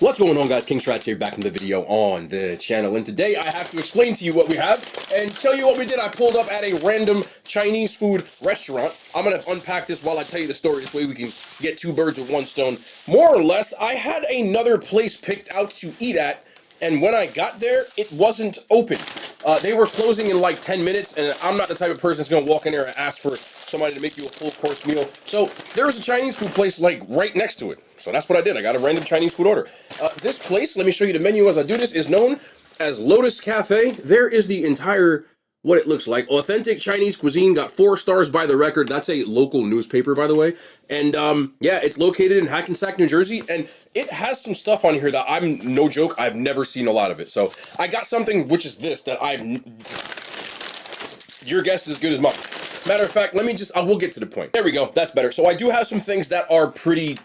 What's going on, guys? King Strats here, back in the video on the channel, and today I have to explain to you what we have and tell you what we did. I pulled up at a random Chinese food restaurant. I'm gonna unpack this while I tell you the story. This way we can get two birds with one stone. More or less, I had another place picked out to eat at, and when I got there, it wasn't open. They were closing in like 10 minutes, and I'm not the type of person that's gonna walk in there and ask for somebody to make you a full course meal. So there was a Chinese food place like right next to it. So that's what I did. I got a random Chinese food order. This place, let me show you the menu as I do this, is known as Lotus Cafe. There is the entire, what it looks like. Authentic Chinese cuisine, got 4 stars by The Record. That's a local newspaper, by the way. And yeah, it's located in Hackensack, New Jersey. And it has some stuff on here that I'm, no joke, I've never seen a lot of it. So I got something, which is this, that your guess is as good as mine. Matter of fact, I will get to the point. There we go, that's better. So I do have some things that are pretty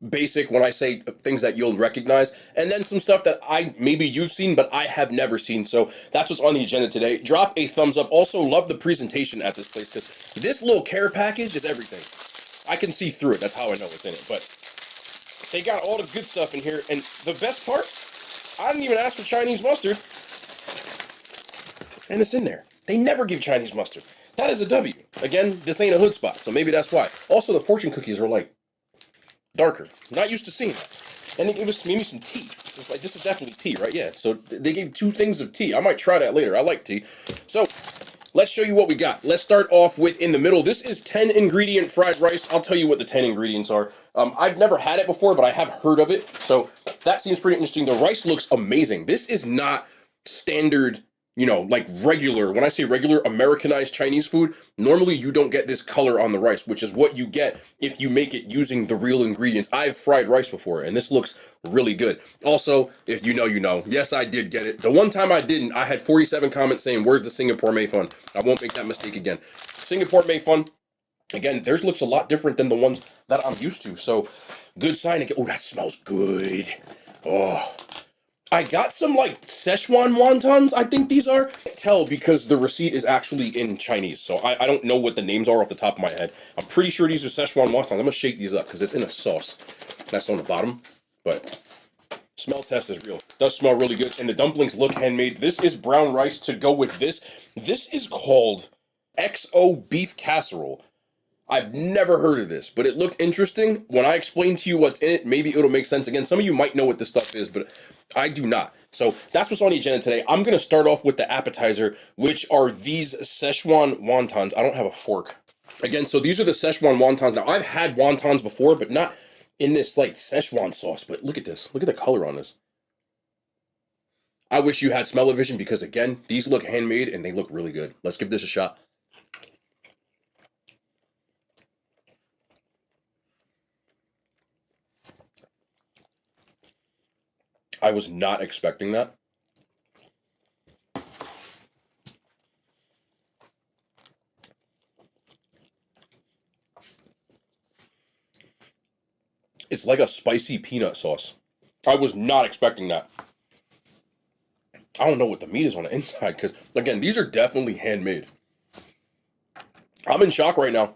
basic when I say things that you'll recognize, and then some stuff that maybe you've seen, but I have never seen. So that's what's on the agenda today. Drop a thumbs up. Also, love the presentation at this place, because this little care package is everything. I can see through it, that's how I know what's in it, but they got all the good stuff in here, and the best part, I didn't even ask for Chinese mustard, and it's in there. They never give Chinese mustard. That is a W. Again, this ain't a hood spot, so maybe that's why. Also, the fortune cookies are like darker. Not used to seeing that. And they gave us maybe some tea. It's like, this is definitely tea, right? Yeah, so they gave 2 things of tea. I might try that later. I like tea. So let's show you what we got. Let's start off with, in the middle, this is 10 ingredient fried rice. I'll tell you what the 10 ingredients are. I've never had it before, but I have heard of it. So that seems pretty interesting. The rice looks amazing. This is not standard, you know, like regular, when I say regular, Americanized Chinese food, normally you don't get this color on the rice, which is what you get if you make it using the real ingredients. I've fried rice before, and this looks really good. Also, if you know, you know. Yes, I did get it. The one time I didn't, I had 47 comments saying, where's the Singapore Made Fun? I won't make that mistake again. Singapore Made Fun, again, theirs looks a lot different than the ones that I'm used to, so good sign. Oh, that smells good. Oh. I got some like Szechuan wontons, I think these are. I can't tell because the receipt is actually in Chinese, so I don't know what the names are off the top of my head. I'm pretty sure these are Szechuan wontons. I'm gonna shake these up because it's in a sauce. That's on the bottom, but smell test is real. It does smell really good, and the dumplings look handmade. This is brown rice to go with this. This is called XO beef casserole. I've never heard of this, but it looked interesting. When I explain to you what's in it, maybe it'll make sense. Again, some of you might know what this stuff is, but I do not. So that's what's on the agenda today. I'm going to start off with the appetizer, which are these Szechuan wontons. I don't have a fork. Again, so these are the Szechuan wontons. Now, I've had wontons before, but not in this like Szechuan sauce. But look at this. Look at the color on this. I wish you had smell-o-vision because, again, these look handmade and they look really good. Let's give this a shot. I was not expecting that. It's like a spicy peanut sauce. I was not expecting that. I don't know what the meat is on the inside because, again, these are definitely handmade. I'm in shock right now.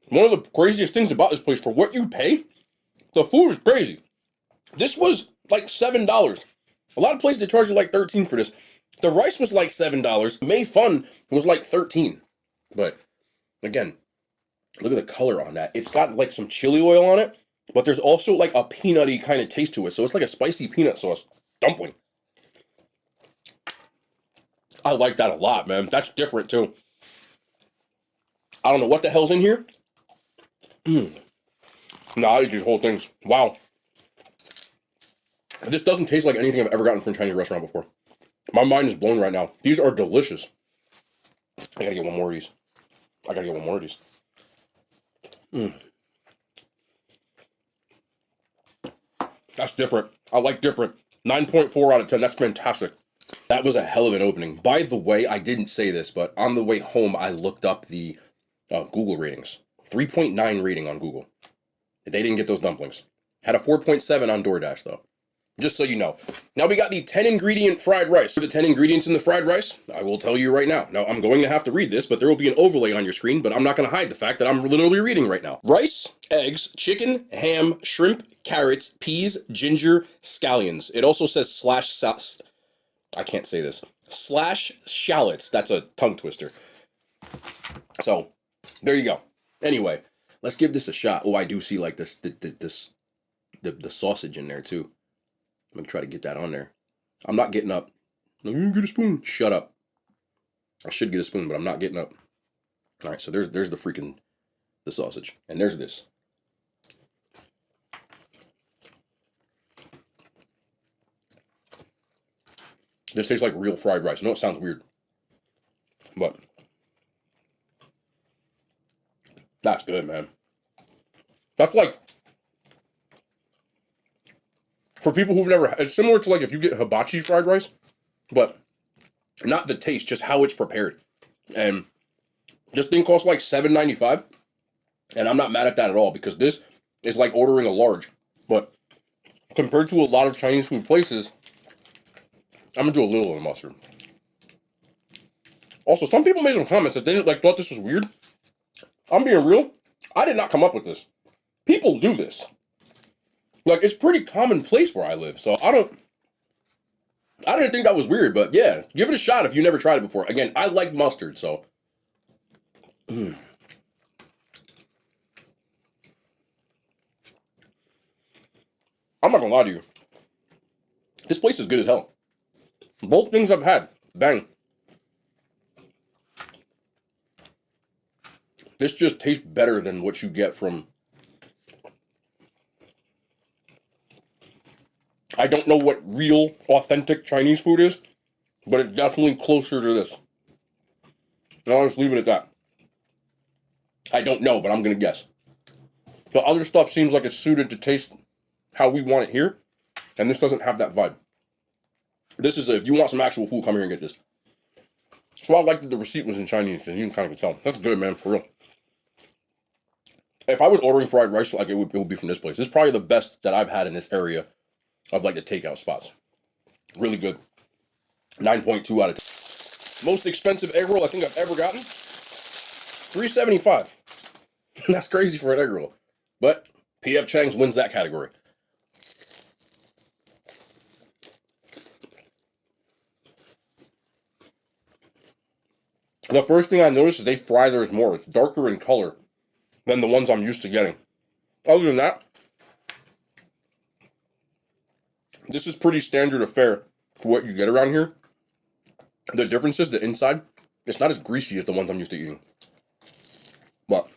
One of the craziest things about this place, for what you pay, the food is crazy. This was like $7. A lot of places they charge you like $13 for this. The rice was like $7. Made Fun was like $13. But again, look at the color on that. It's got like some chili oil on it, but there's also like a peanutty kind of taste to it. So it's like a spicy peanut sauce dumpling. I like that a lot, man. That's different too. I don't know what the hell's in here. Nah, I eat these whole things. Wow. This doesn't taste like anything I've ever gotten from a Chinese restaurant before. My mind is blown right now. These are delicious. I gotta get one more of these. That's different. I like different. 9.4 out of 10. That's fantastic. That was a hell of an opening. By the way, I didn't say this, but on the way home, I looked up the Google ratings. 3.9 rating on Google. They didn't get those dumplings. Had a 4.7 on DoorDash, though. Just so you know. Now we got the 10 ingredient fried rice. For the 10 ingredients in the fried rice, I will tell you right now. Now I'm going to have to read this, but there will be an overlay on your screen, but I'm not going to hide the fact that I'm literally reading right now. Rice, eggs, chicken, ham, shrimp, carrots, peas, ginger, scallions. It also says slash, I can't say this. Slash shallots. That's a tongue twister. So, there you go. Anyway, let's give this a shot. Oh, I do see like this, the sausage in there too. I'm gonna try to get that on there. I'm not getting up. No, you can get a spoon. Shut up. I should get a spoon, but I'm not getting up. All right, so there's the sausage, and there's this. This tastes like real fried rice. I know it sounds weird, but that's good, man. That's like, for people who've never, it's similar to like if you get hibachi fried rice, but not the taste, just how it's prepared. And this thing costs like $7.95, and I'm not mad at that at all because this is like ordering a large. But compared to a lot of Chinese food places, I'm gonna do a little of the mustard. Also, some people made some comments that they didn't thought this was weird. I'm being real. I did not come up with this. People do this. Like, it's pretty commonplace where I live, so I didn't think that was weird, but yeah, give it a shot if you never tried it before. Again, I like mustard, so. I'm not gonna lie to you. This place is good as hell. Both things I've had, bang. This just tastes better than what you get from. I don't know what real, authentic Chinese food is, but it's definitely closer to this. And I'll just leave it at that. I don't know, but I'm gonna guess. The other stuff seems like it's suited to taste how we want it here, and this doesn't have that vibe. This is if you want some actual food, come here and get this. So I liked that the receipt was in Chinese, and you can kind of tell. That's good, man, for real. If I was ordering fried rice, like it would be from this place. This is probably the best that I've had in this area of like the takeout spots. Really good. 9.2 out of 10. Most expensive egg roll I think I've ever gotten. $3.75. That's crazy for an egg roll. But P.F. Chang's wins that category. The first thing I noticed is they fry theirs more. It's darker in color than the ones I'm used to getting. Other than that, this is pretty standard affair for what you get around here. The difference is the inside, it's not as greasy as the ones I'm used to eating. But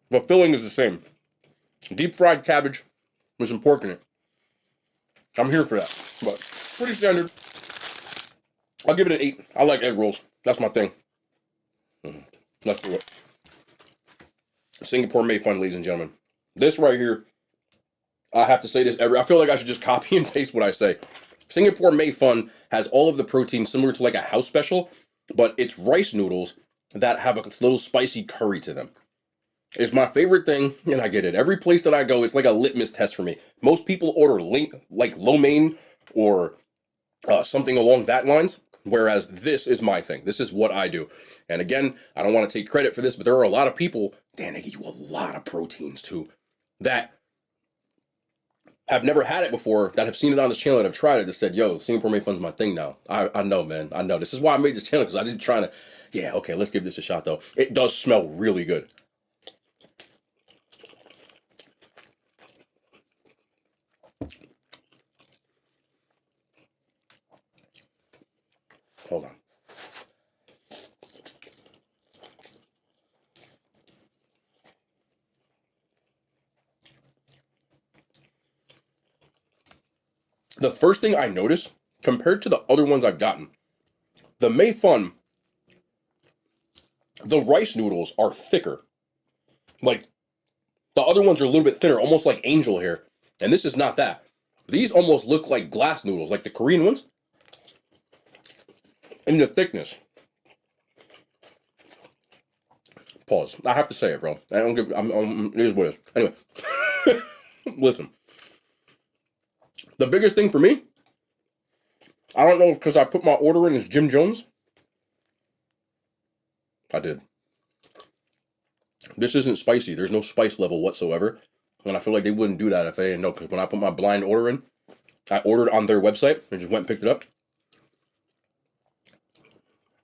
the filling is the same. Deep fried cabbage with some pork in it. I'm here for that. But pretty standard. I'll give it an 8. I like egg rolls. That's my thing. Let's do it. Singapore made fun, ladies and gentlemen. This right here, I have to say this I feel like I should just copy and paste what I say. Singapore Mei Fun has all of the protein similar to like a house special, but it's rice noodles that have a little spicy curry to them. It's my favorite thing, and I get it. Every place that I go, it's like a litmus test for me. Most people order like lo mein or something along that lines, whereas this is my thing. This is what I do. And again, I don't want to take credit for this, but there are a lot of people, damn, they give you a lot of proteins too, that have never had it before, that have seen it on this channel, that have tried it, that said, yo, Singapore Made Fun's my thing now. I know, man. I know. This is why I made this channel, because I didn't try to, yeah, okay, let's give this a shot, though. It does smell really good. Hold on. The first thing I noticed, compared to the other ones I've gotten, the Mei Fun, the rice noodles are thicker. Like, the other ones are a little bit thinner, almost like angel hair. And this is not that. These almost look like glass noodles, like the Korean ones. In the thickness. Pause. I have to say it, bro. I don't give. It is what it is. Anyway, listen. The biggest thing for me I don't know if because I put my order in as Jim Jones. I did. This isn't spicy. There's no spice level whatsoever. And I feel like they wouldn't do that if they didn't know. Because when I put my blind order in, I ordered on their website and just went and picked it up.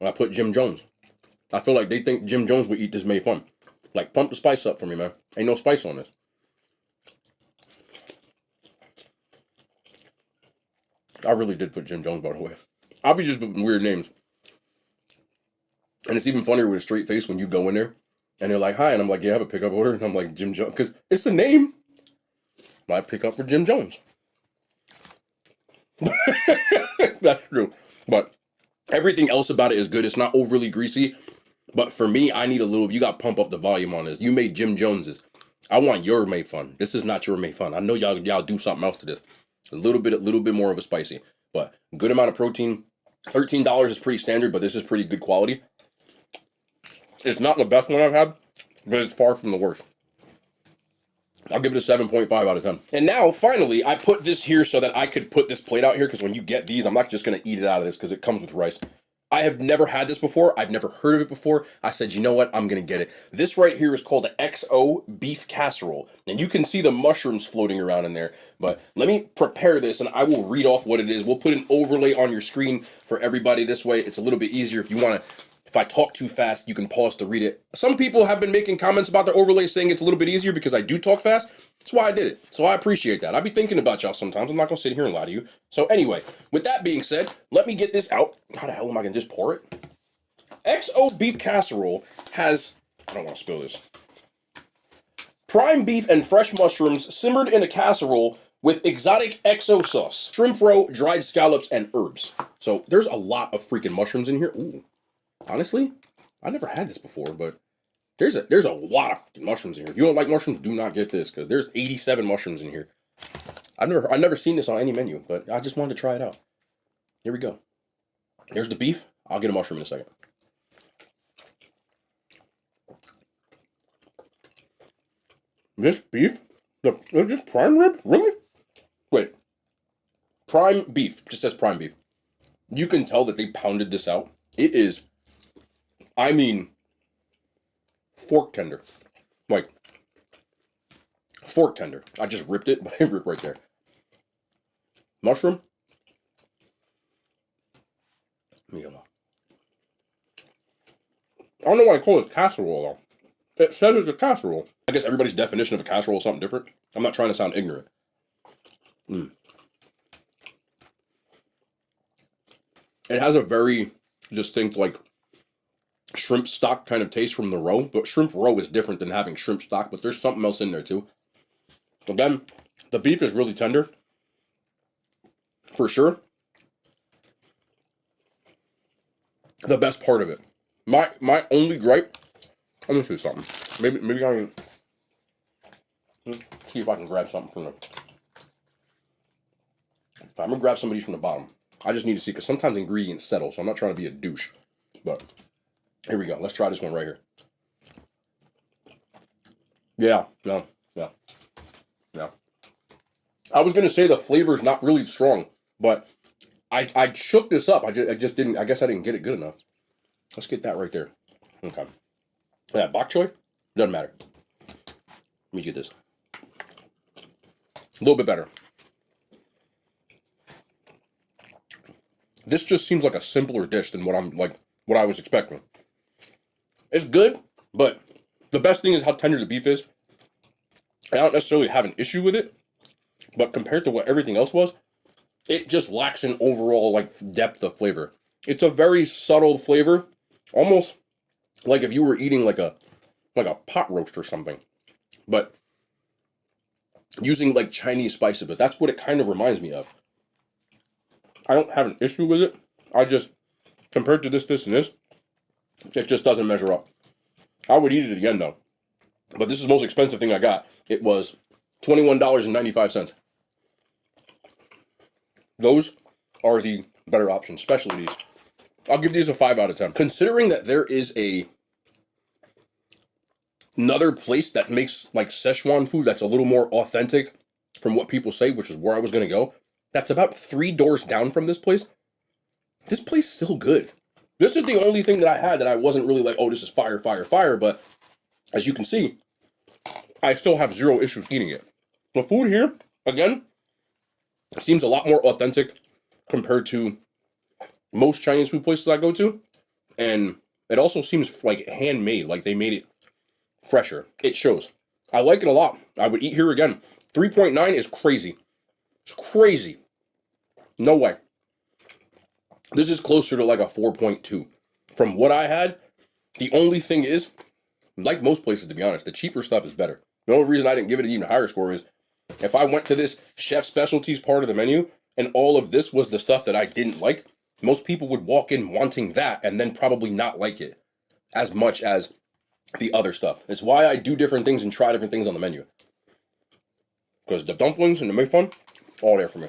And I put Jim Jones. I feel like they think Jim Jones would eat this made fun. Like, pump the spice up for me, man. Ain't no spice on this. I really did put Jim Jones, by the way. I'll be just putting weird names. And it's even funnier with a straight face when you go in there and they're like, hi. And I'm like, yeah, I have a pickup order. And I'm like, Jim Jones. Because it's a name. I pick up for Jim Jones. That's true. But everything else about it is good. It's not overly greasy. But for me, I need a little, you got to pump up the volume on this. You made Jim Jones's. I want your made fun. This is not your made fun. I know y'all do something else to this. A little bit more of a spicy. But good amount of protein. $13 is pretty standard, but this is pretty good quality. It's not the best one I've had, but it's far from the worst. I'll give it a 7.5 out of 10. And now, finally, I put this here so that I could put this plate out here, because when you get these, I'm not just going to eat it out of this, because it comes with rice. I have never had this before. I've never heard of it before. I said, you know what? I'm going to get it. This right here is called the XO Beef Casserole. And you can see the mushrooms floating around in there. But let me prepare this, and I will read off what it is. We'll put an overlay on your screen for everybody this way. It's a little bit easier if you want to. If I talk too fast, you can pause to read it. Some people have been making comments about the overlay saying it's a little bit easier because I do talk fast. That's why I did it. So I appreciate that. I be thinking about y'all sometimes. I'm not going to sit here and lie to you. So anyway, with that being said, let me get this out. How the hell am I going to just pour it? XO Beef Casserole has, I don't want to spill this, prime beef and fresh mushrooms simmered in a casserole with exotic XO sauce, shrimp roe, dried scallops, and herbs. So there's a lot of freaking mushrooms in here. Ooh. Honestly, I never had this before, but there's a lot of mushrooms in here. If you don't like mushrooms, do not get this, because there's 87 mushrooms in here. I've never seen this on any menu, but I just wanted to try it out. Here we go. There's the beef. I'll get a mushroom in a second. This beef? Is this prime rib? Really? Wait. Prime beef. Just says prime beef. You can tell that they pounded this out. It is, I mean, fork tender. Like, fork tender. I just ripped it, but I ripped right there. Mushroom. I don't know why I call it casserole, though. It says it's a casserole. I guess everybody's definition of a casserole is something different. I'm not trying to sound ignorant. It has a very distinct, like, shrimp stock kind of taste from the roe, but shrimp roe is different than having shrimp stock, but there's something else in there too. Again, the beef is really tender, for sure. The best part of it. My only gripe, let me see something. Maybe I can see if I can grab something from the, I'm gonna grab some of these from the bottom. I just need to see, because sometimes ingredients settle, so I'm not trying to be a douche, but here we go. Let's try this one right here. Yeah. I was going to say the flavor is not really strong, but I shook this up. I just didn't, I guess I didn't get it good enough. Let's get that right there. Okay. Yeah, bok choy? Doesn't matter. Let me get this. A little bit better. This just seems like a simpler dish than what I was expecting. It's good, but the best thing is how tender the beef is. I don't necessarily have an issue with it, but compared to what everything else was, it just lacks an overall, like, depth of flavor. It's a very subtle flavor, almost like if you were eating like a pot roast or something, but using like Chinese spices. But that's what it kind of reminds me of. I don't have an issue with it. I just, compared to this, and this, it just doesn't measure up. I would eat it again, though. But this is the most expensive thing I got. It was $21.95. Those are the better options, especially these. I'll give these a 5 out of 10. Considering that there is another place that makes like Szechuan food that's a little more authentic from what people say, which is where I was going to go. That's about 3 doors down from this place. this place is still good. This is the only thing that I had that I wasn't really like, oh, this is fire, fire, fire. But as you can see, I still have zero issues eating it. The food here, again, seems a lot more authentic compared to most Chinese food places I go to. And it also seems like handmade, like they made it fresher. It shows. I like it a lot. I would eat here again. 3.9 is crazy. It's crazy. No way. This is closer to like a 4.2. From what I had, the only thing is, like most places to be honest, the cheaper stuff is better. The only reason I didn't give it an even higher score is if I went to this chef specialties part of the menu and all of this was the stuff that I didn't like, most people would walk in wanting that and then probably not like it as much as the other stuff. It's why I do different things and try different things on the menu. Because the dumplings and the mei fun, all there for me.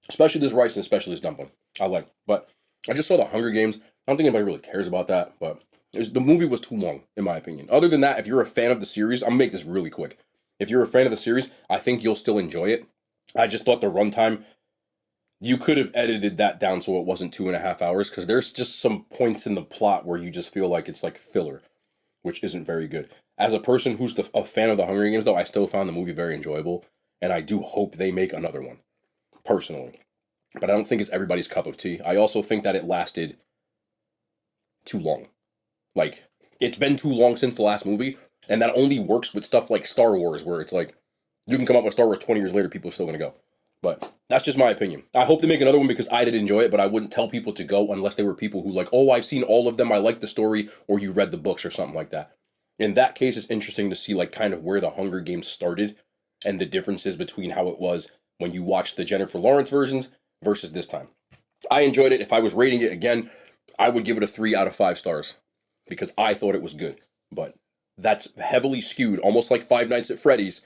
Especially this rice and especially this dumpling. I like. But I just saw the Hunger Games. I don't think anybody really cares about that. But the movie was too long, in my opinion. Other than that, if you're a fan of the series, I'm going to make this really quick. If you're a fan of the series, I think you'll still enjoy it. I just thought the runtime, you could have edited that down so it wasn't 2.5 hours. Because there's just some points in the plot where you just feel like it's like filler, which isn't very good. As a person who's a fan of the Hunger Games, though, I still found the movie very enjoyable. And I do hope they make another one, personally. But I don't think it's everybody's cup of tea. I also think that it lasted too long. Like, it's been too long since the last movie, and that only works with stuff like Star Wars, where it's like, you can come up with Star Wars 20 years later, people are still going to go. But that's just my opinion. I hope they make another one because I did enjoy it, but I wouldn't tell people to go unless they were people who like, oh, I've seen all of them, I like the story, or you read the books or something like that. In that case, it's interesting to see like kind of where the Hunger Games started and the differences between how it was when you watched the Jennifer Lawrence versions versus this time. I enjoyed it. If I was rating it again, I would give it a 3 out of 5 stars because I thought it was good. But that's heavily skewed, almost like Five Nights at Freddy's.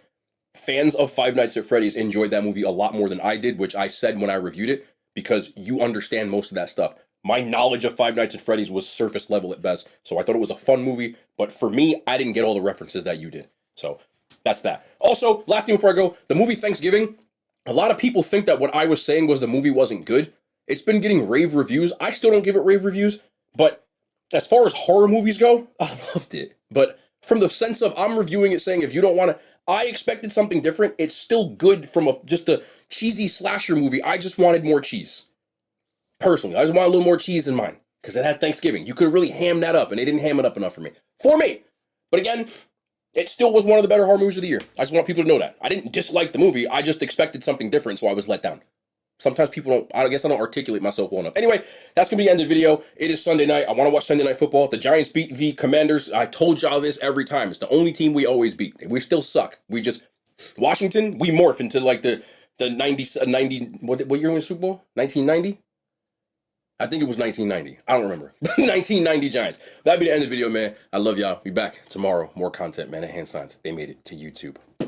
Fans of Five Nights at Freddy's enjoyed that movie a lot more than I did, which I said when I reviewed it, because you understand most of that stuff. My knowledge of Five Nights at Freddy's was surface level at best, so I thought it was a fun movie, but for me, I didn't get all the references that you did. So that's that. Also, last thing before I go, the movie Thanksgiving, a lot of people think that what I was saying was the movie wasn't good. It's been getting rave reviews. I still don't give it rave reviews, but as far as horror movies go, I loved it. But from the sense of I'm reviewing it saying if you don't want to, I expected something different. It's still good from just a cheesy slasher movie. I just wanted more cheese. Personally, I just want a little more cheese in mine because it had Thanksgiving. You could really ham that up, and they didn't ham it up enough for me. For me. But again, it still was one of the better horror movies of the year. I just want people to know that. I didn't dislike the movie. I just expected something different, so I was let down. Sometimes people don't, I guess I don't articulate myself well enough. Anyway, that's going to be the end of the video. It is Sunday night. I want to watch Sunday Night Football. The Giants beat the Commanders. I told y'all this every time. It's the only team we always beat. We still suck. We just, Washington, we morph into like the 90, what year was the Super Bowl? 1990? I think it was 1990. I don't remember. 1990 Giants. That'd be the end of the video, man. I love y'all. Be back tomorrow. More content, man. And hand signs. They made it to YouTube.